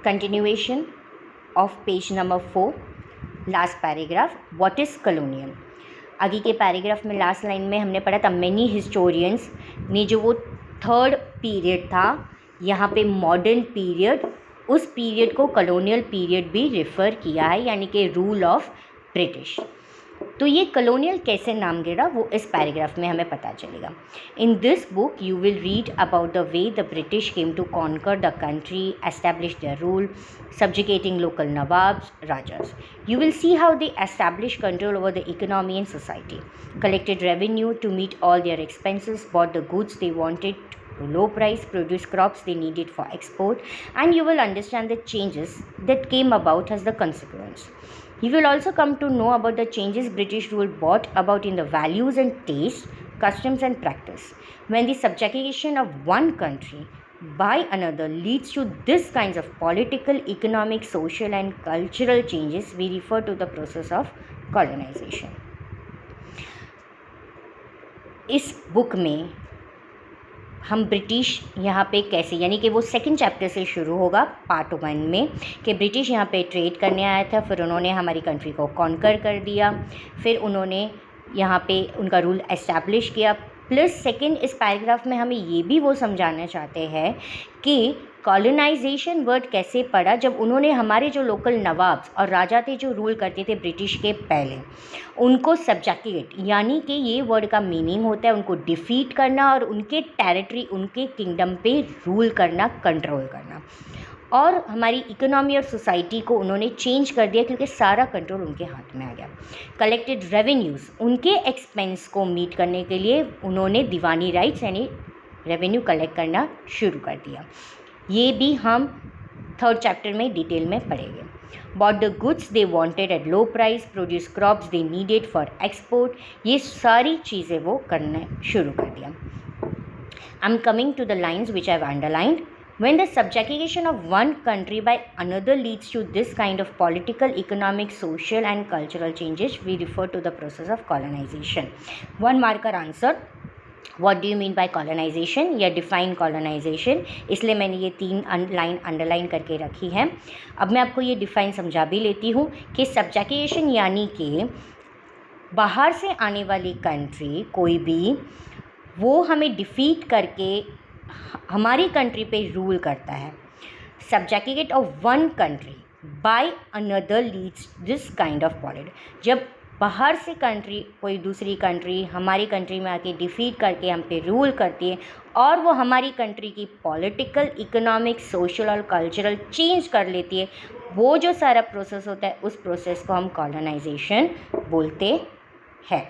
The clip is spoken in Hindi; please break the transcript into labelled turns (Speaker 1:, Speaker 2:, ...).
Speaker 1: Continuation of page number 4, last paragraph, what is colonial. आगे के पैराग्राफ में लास्ट लाइन में हमने पढ़ा था मेनी हिस्टोरियंस ने जो वो थर्ड पीरियड था यहाँ पे मॉडर्न पीरियड, उस पीरियड को कॉलोनियल पीरियड भी रेफ़र किया है, यानी कि रूल ऑफ ब्रिटिश। तो ये कॉलोनियल कैसे नाम गिरा वो इस पैराग्राफ में हमें पता चलेगा। In this book you will read about the way the British came to conquer the country, establish their rule, subjugating local nawabs, rajas. You will see how they established control over the economy and society, collected revenue to meet all their expenses, bought the goods they wanted to low price, produced crops they needed for export, and you will understand the changes that came about as the consequence. You will also come to know about the changes British rule brought about in the values and taste, customs and practice. When the subjugation of one country by another leads to this kinds of political, economic, social and cultural changes, we refer to the process of colonization. इस बुक में हम ब्रिटिश यहाँ पे कैसे, यानी कि वो सेकंड चैप्टर से शुरू होगा पार्ट 1 में, कि ब्रिटिश यहाँ पे ट्रेड करने आया था, फिर उन्होंने हमारी कंट्री को कॉन्कर कर दिया, फिर उन्होंने यहाँ पे उनका रूल एस्टैब्लिश किया। प्लस सेकंड इस पैराग्राफ में हमें ये भी वो समझाना चाहते हैं कि कॉलोनाइजेशन वर्ड कैसे पड़ा, जब उन्होंने हमारे जो लोकल नवाब्स और राजा थे जो रूल करते थे ब्रिटिश के पहले, उनको सब्जेक्ट, यानी कि ये वर्ड का मीनिंग होता है उनको डिफीट करना और उनके टेरिटरी, उनके किंगडम पे रूल करना, कंट्रोल करना। और हमारी इकोनॉमी और सोसाइटी को उन्होंने चेंज कर दिया क्योंकि सारा कंट्रोल उनके हाथ में आ गया। कलेक्टेड रेवेन्यूज़, उनके एक्सपेंस को मीट करने के लिए उन्होंने दीवानी राइट्स यानी रेवेन्यू कलेक्ट करना शुरू कर दिया। ये भी हम थर्ड चैप्टर में डिटेल में पढ़ेंगे। Bought the goods they wanted at low price, produce crops they needed for export, ये सारी चीज़ें वो करना शुरू कर दिया। I am coming to the lines which I have underlined. When the subjugation of one country by another leads to this kind of political, economic, social and cultural changes, we refer to the process of colonization. One marker answer. What do you mean by colonization या define colonization, इसलिए मैंने ये 3 लाइन अंडरलाइन करके रखी है। अब मैं आपको ये डिफ़ाइन समझा भी लेती हूँ कि subjugation यानी कि बाहर से आने वाली कंट्री कोई भी, वो हमें डिफ़ीट करके हमारी कंट्री पे रूल करता है। Subject of one country by another leads this kind of politic, जब बाहर से कंट्री कोई दूसरी कंट्री हमारी कंट्री में आके डिफीट करके हम पे रूल करती है और वो हमारी कंट्री की पॉलिटिकल, इकोनॉमिक, सोशल और कल्चरल चेंज कर लेती है, वो जो सारा प्रोसेस होता है उस प्रोसेस को हम कॉलोनाइजेशन बोलते हैं।